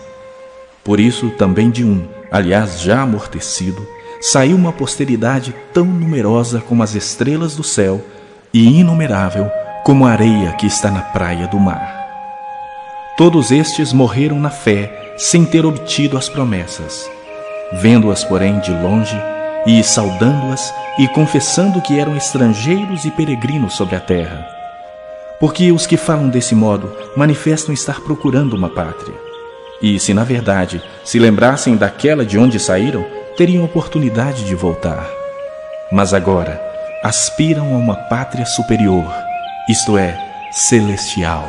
Por isso também de um, aliás já amortecido, saiu uma posteridade tão numerosa como as estrelas do céu e inumerável como a areia que está na praia do mar. Todos estes morreram na fé, sem ter obtido as promessas. Vendo-as, porém, de longe, e saudando-as, e confessando que eram estrangeiros e peregrinos sobre a terra. Porque os que falam desse modo manifestam estar procurando uma pátria. E, se na verdade se lembrassem daquela de onde saíram, teriam oportunidade de voltar. Mas agora aspiram a uma pátria superior, isto é, celestial.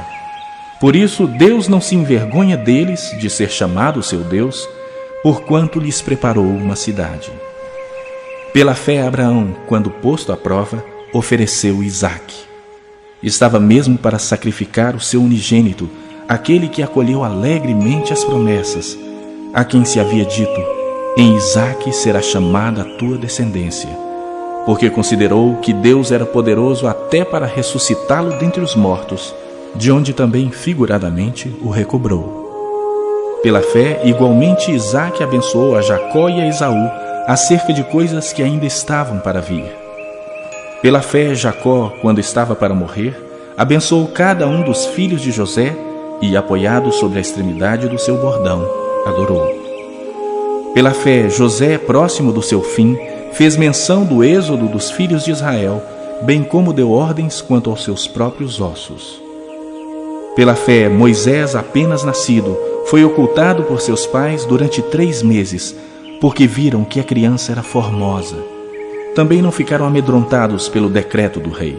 Por isso Deus não se envergonha deles de ser chamado seu Deus, porquanto lhes preparou uma cidade. Pela fé Abraão, quando posto à prova, ofereceu Isaque. Estava mesmo para sacrificar o seu unigênito, aquele que acolheu alegremente as promessas, a quem se havia dito: em Isaque será chamada a tua descendência, porque considerou que Deus era poderoso até para ressuscitá-lo dentre os mortos, de onde também figuradamente o recobrou. Pela fé, igualmente Isaque abençoou a Jacó e a Esaú acerca de coisas que ainda estavam para vir. Pela fé, Jacó, quando estava para morrer, abençoou cada um dos filhos de José e, apoiado sobre a extremidade do seu bordão, adorou. Pela fé, José, próximo do seu fim, fez menção do êxodo dos filhos de Israel, bem como deu ordens quanto aos seus próprios ossos. Pela fé, Moisés, apenas nascido, foi ocultado por seus pais durante 3 meses, porque viram que a criança era formosa. Também não ficaram amedrontados pelo decreto do rei.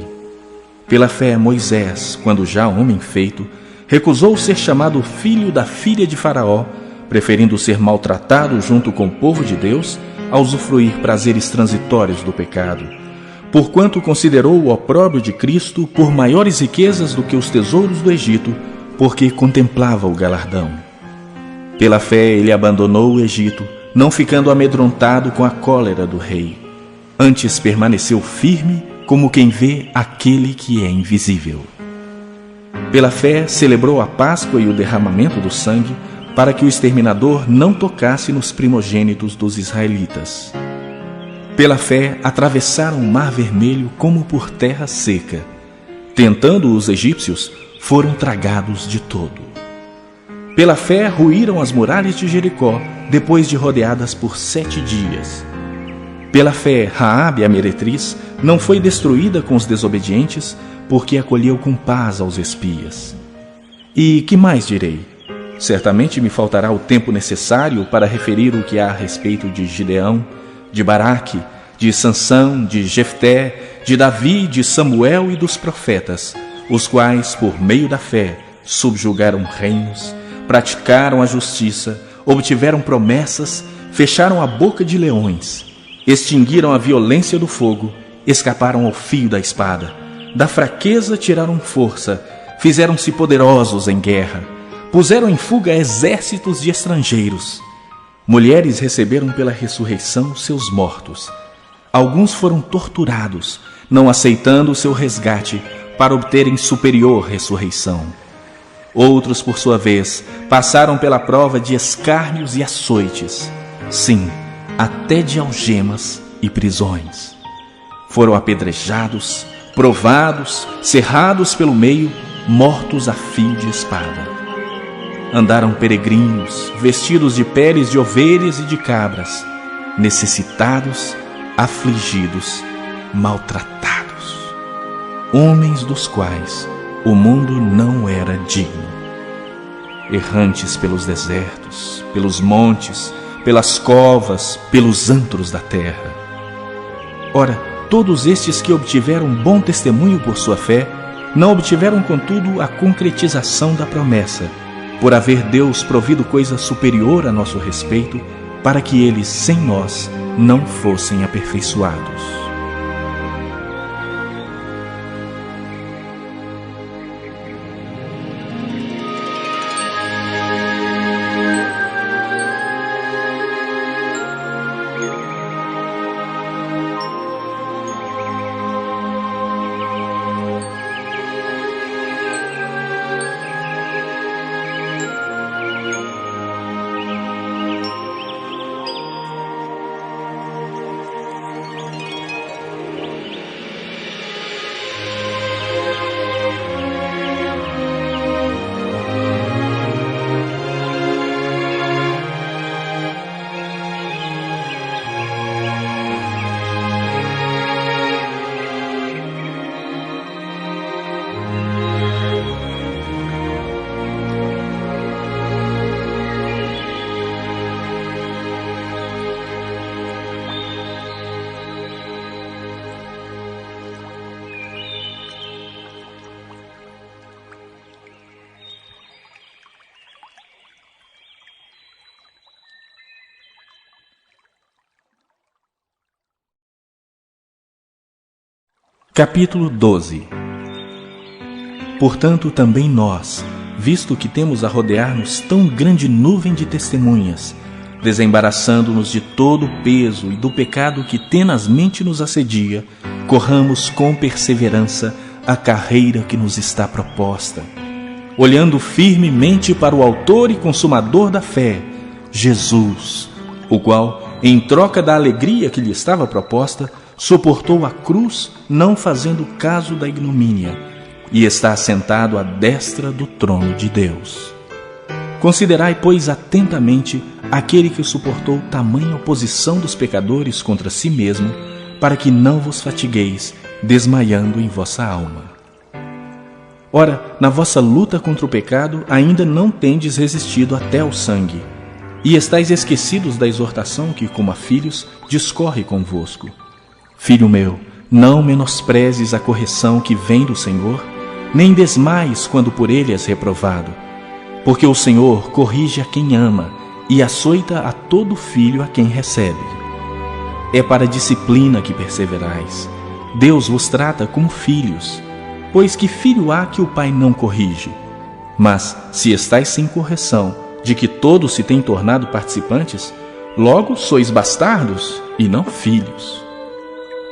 Pela fé, Moisés, quando já homem feito, recusou ser chamado filho da filha de Faraó, preferindo ser maltratado junto com o povo de Deus, a usufruir prazeres transitórios do pecado, porquanto considerou o opróbrio de Cristo por maiores riquezas do que os tesouros do Egito, porque contemplava o galardão. Pela fé ele abandonou o Egito, não ficando amedrontado com a cólera do rei. Antes permaneceu firme, como quem vê aquele que é invisível. Pela fé celebrou a Páscoa e o derramamento do sangue, para que o exterminador não tocasse nos primogênitos dos israelitas. Pela fé atravessaram o Mar Vermelho como por terra seca. Tentando os egípcios, foram tragados de todo. Pela fé ruíram as muralhas de Jericó, depois de rodeadas por 7 dias. Pela fé, Raabe, a meretriz, não foi destruída com os desobedientes, porque acolheu com paz aos espias. E que mais direi? Certamente me faltará o tempo necessário para referir o que há a respeito de Gideão, de Baraque, de Sansão, de Jefté, de Davi, de Samuel e dos profetas, os quais, por meio da fé, subjugaram reinos, praticaram a justiça, obtiveram promessas, fecharam a boca de leões, extinguiram a violência do fogo, escaparam ao fio da espada, da fraqueza tiraram força, fizeram-se poderosos em guerra, puseram em fuga exércitos de estrangeiros. Mulheres receberam pela ressurreição seus mortos. Alguns foram torturados, não aceitando o seu resgate, para obterem superior ressurreição. Outros, por sua vez, passaram pela prova de escárnios e açoites, sim, até de algemas e prisões. Foram apedrejados, provados, cerrados pelo meio, mortos a fio de espada. Andaram peregrinos, vestidos de peles de ovelhas e de cabras, necessitados, afligidos, maltratados, homens dos quais o mundo não era digno. Errantes pelos desertos, pelos montes, pelas covas, pelos antros da terra. Ora, todos estes que obtiveram bom testemunho por sua fé, não obtiveram, contudo, a concretização da promessa, por haver Deus provido coisa superior a nosso respeito, para que eles, sem nós, não fossem aperfeiçoados. Capítulo 12. Portanto, também nós, visto que temos a rodear-nos tão grande nuvem de testemunhas, desembaraçando-nos de todo o peso e do pecado que tenazmente nos assedia, corramos com perseverança a carreira que nos está proposta, olhando firmemente para o autor e consumador da fé, Jesus, o qual, em troca da alegria que lhe estava proposta, suportou a cruz, não fazendo caso da ignomínia, e está assentado à destra do trono de Deus. Considerai, pois, atentamente aquele que suportou tamanha oposição dos pecadores contra si mesmo, para que não vos fatigueis, desmaiando em vossa alma. Ora, na vossa luta contra o pecado, ainda não tendes resistido até ao sangue, e estáis esquecidos da exortação que, como a filhos, discorre convosco. Filho meu, não menosprezes a correção que vem do Senhor, nem desmaies quando por ele és reprovado. Porque o Senhor corrige a quem ama e açoita a todo filho a quem recebe. É para a disciplina que perseverais. Deus vos trata como filhos, pois que filho há que o pai não corrige? Mas, se estáis sem correção, de que todos se têm tornado participantes, logo sois bastardos e não filhos.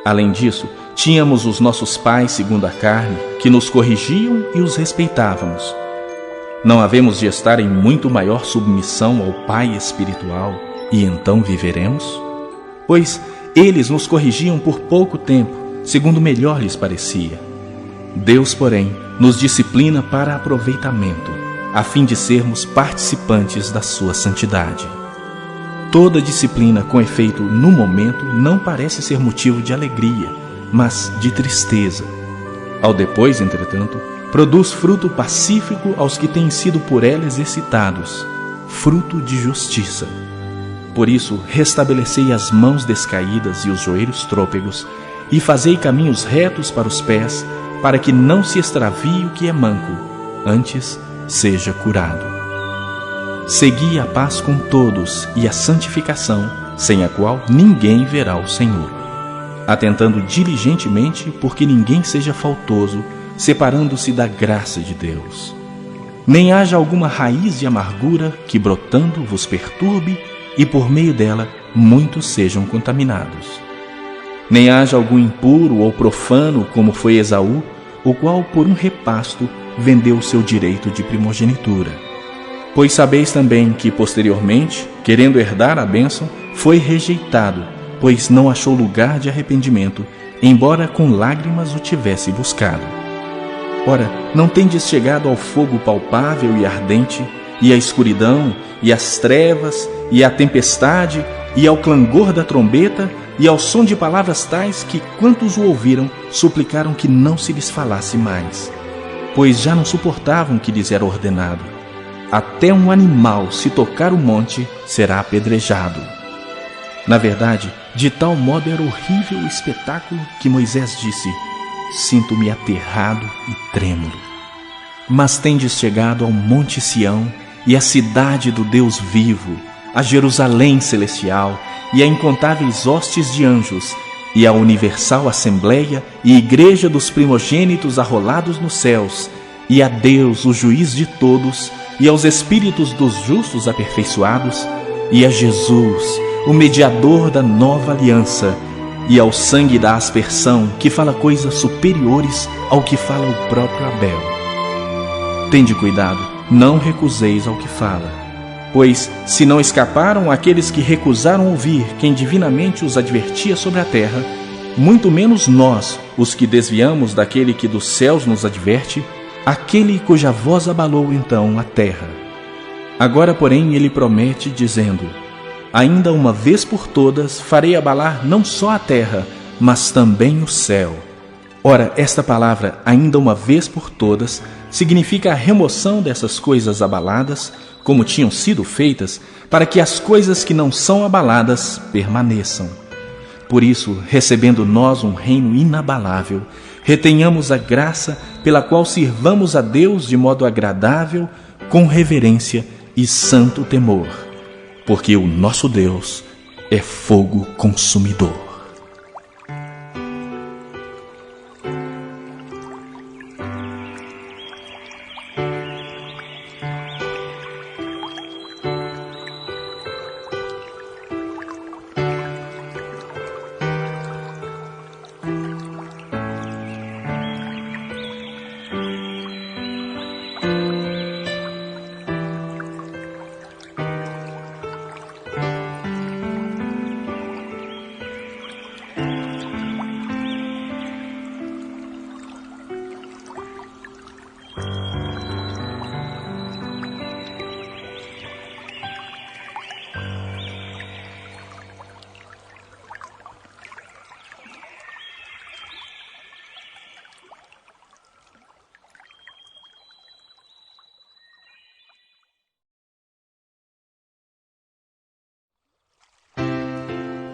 Além disso, tínhamos os nossos pais segundo a carne, que nos corrigiam e os respeitávamos. Não havemos de estar em muito maior submissão ao Pai espiritual, e então viveremos? Pois eles nos corrigiam por pouco tempo, segundo melhor lhes parecia. Deus, porém, nos disciplina para aproveitamento, a fim de sermos participantes da sua santidade. Toda disciplina, com efeito no momento, não parece ser motivo de alegria, mas de tristeza. Ao depois, entretanto, produz fruto pacífico aos que têm sido por ela exercitados, fruto de justiça. Por isso, restabelecei as mãos descaídas e os joelhos trôpegos, e fazei caminhos retos para os pés, para que não se extravie o que é manco, antes seja curado. Segui a paz com todos e a santificação, sem a qual ninguém verá o Senhor. Atentando diligentemente, porque ninguém seja faltoso, separando-se da graça de Deus. Nem haja alguma raiz de amargura que, brotando, vos perturbe, e por meio dela muitos sejam contaminados. Nem haja algum impuro ou profano, como foi Esaú, o qual, por um repasto, vendeu o seu direito de primogenitura. Pois sabeis também que, posteriormente, querendo herdar a bênção, foi rejeitado, pois não achou lugar de arrependimento, embora com lágrimas o tivesse buscado. Ora, não tendes chegado ao fogo palpável e ardente, e à escuridão, e às trevas, e à tempestade, e ao clangor da trombeta, e ao som de palavras tais que, quantos o ouviram, suplicaram que não se lhes falasse mais, pois já não suportavam que lhes era ordenado. Até um animal, se tocar o monte, será apedrejado. Na verdade, de tal modo era horrível o espetáculo que Moisés disse: sinto-me aterrado e trêmulo. Mas tendes chegado ao Monte Sião e à cidade do Deus vivo, a Jerusalém celestial e a incontáveis hostes de anjos, e a universal assembleia e igreja dos primogênitos arrolados nos céus, e a Deus, o juiz de todos, e aos espíritos dos justos aperfeiçoados, e a Jesus, o mediador da nova aliança, e ao sangue da aspersão, que fala coisas superiores ao que fala o próprio Abel. Tende cuidado, não recuseis ao que fala, pois, se não escaparam aqueles que recusaram ouvir quem divinamente os advertia sobre a terra, muito menos nós, os que desviamos daquele que dos céus nos adverte, aquele cuja voz abalou então a terra. Agora, porém, ele promete, dizendo: ainda uma vez por todas farei abalar não só a terra, mas também o céu. Ora, esta palavra, ainda uma vez por todas, significa a remoção dessas coisas abaladas, como tinham sido feitas, para que as coisas que não são abaladas permaneçam. Por isso, recebendo nós um reino inabalável, retenhamos a graça pela qual sirvamos a Deus de modo agradável, com reverência e santo temor, porque o nosso Deus é fogo consumidor.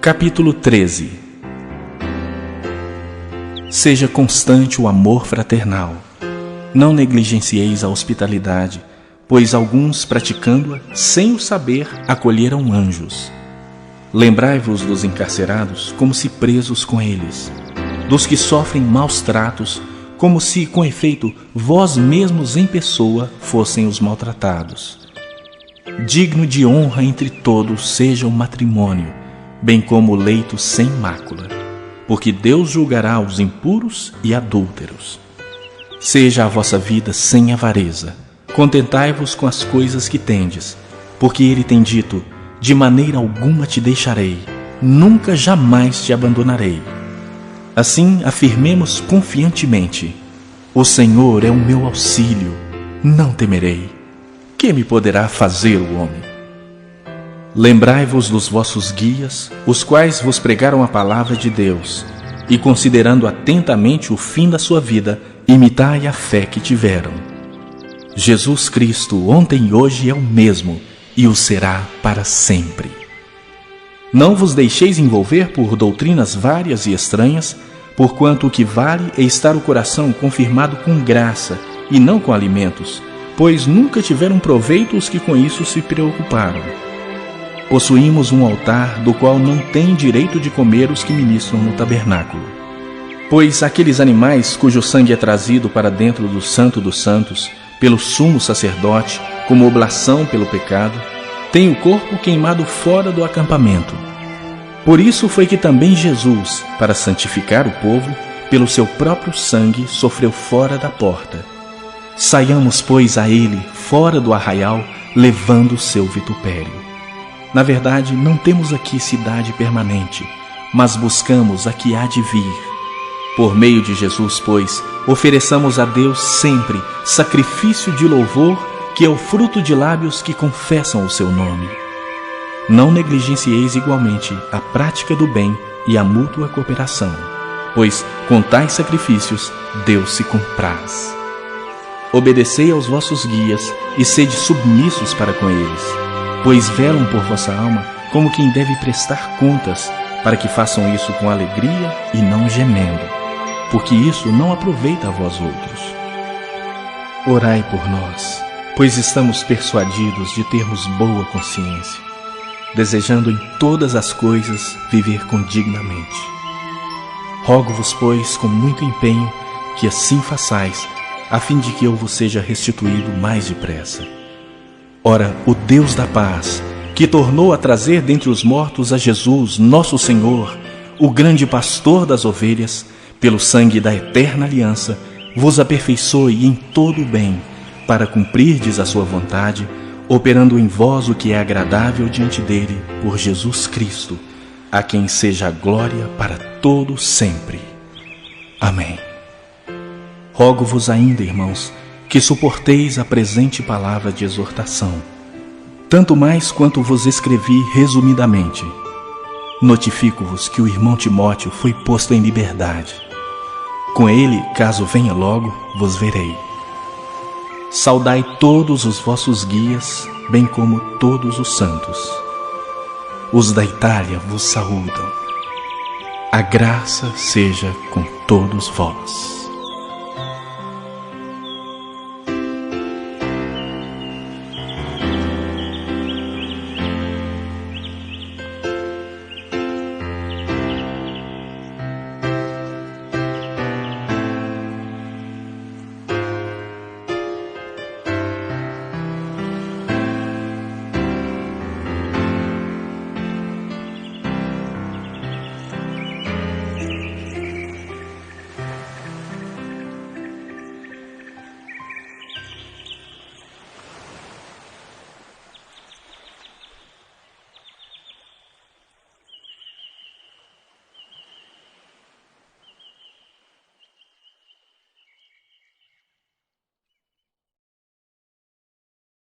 Capítulo 13. Seja constante o amor fraternal. Não negligencieis a hospitalidade, pois alguns, praticando-a, sem o saber, acolheram anjos. Lembrai-vos dos encarcerados, como se presos com eles, dos que sofrem maus tratos, como se, com efeito, vós mesmos em pessoa fossem os maltratados. Digno de honra entre todos seja o matrimônio, bem como o leito sem mácula, porque Deus julgará os impuros e adúlteros. Seja a vossa vida sem avareza, contentai-vos com as coisas que tendes, porque ele tem dito: de maneira alguma te deixarei, nunca jamais te abandonarei. Assim afirmemos confiantemente: o Senhor é o meu auxílio, não temerei. Que me poderá fazer o homem? Lembrai-vos dos vossos guias, os quais vos pregaram a palavra de Deus, e considerando atentamente o fim da sua vida, imitai a fé que tiveram. Jesus Cristo, ontem e hoje, é o mesmo, e o será para sempre. Não vos deixeis envolver por doutrinas várias e estranhas, porquanto o que vale é estar o coração confirmado com graça, e não com alimentos, pois nunca tiveram proveito os que com isso se preocuparam. Possuímos um altar do qual não têm direito de comer os que ministram no tabernáculo. Pois aqueles animais cujo sangue é trazido para dentro do Santo dos Santos, pelo sumo sacerdote, como oblação pelo pecado, têm o corpo queimado fora do acampamento. Por isso foi que também Jesus, para santificar o povo, pelo seu próprio sangue sofreu fora da porta. Saiamos, pois, a ele, fora do arraial, levando o seu vitupério. Na verdade, não temos aqui cidade permanente, mas buscamos a que há de vir. Por meio de Jesus, pois, ofereçamos a Deus sempre sacrifício de louvor, que é o fruto de lábios que confessam o seu nome. Não negligencieis igualmente a prática do bem e a mútua cooperação, pois com tais sacrifícios Deus se compraz. Obedecei aos vossos guias e sede submissos para com eles, pois velam por vossa alma como quem deve prestar contas, para que façam isso com alegria e não gemendo, porque isso não aproveita a vós outros. Orai por nós, pois estamos persuadidos de termos boa consciência, desejando em todas as coisas viver condignamente. Rogo-vos, pois, com muito empenho, que assim façais, a fim de que eu vos seja restituído mais depressa. Ora, o Deus da paz, que tornou a trazer dentre os mortos a Jesus, nosso Senhor, o grande pastor das ovelhas, pelo sangue da eterna aliança, vos aperfeiçoe em todo o bem, para cumprirdes a sua vontade, operando em vós o que é agradável diante dele, por Jesus Cristo, a quem seja a glória para todo sempre. Amém. Rogo-vos ainda, irmãos, que suporteis a presente palavra de exortação, tanto mais quanto vos escrevi resumidamente. Notifico-vos que o irmão Timóteo foi posto em liberdade. Com ele, caso venha logo, vos verei. Saudai todos os vossos guias, bem como todos os santos. Os da Itália vos saúdam. A graça seja com todos vós.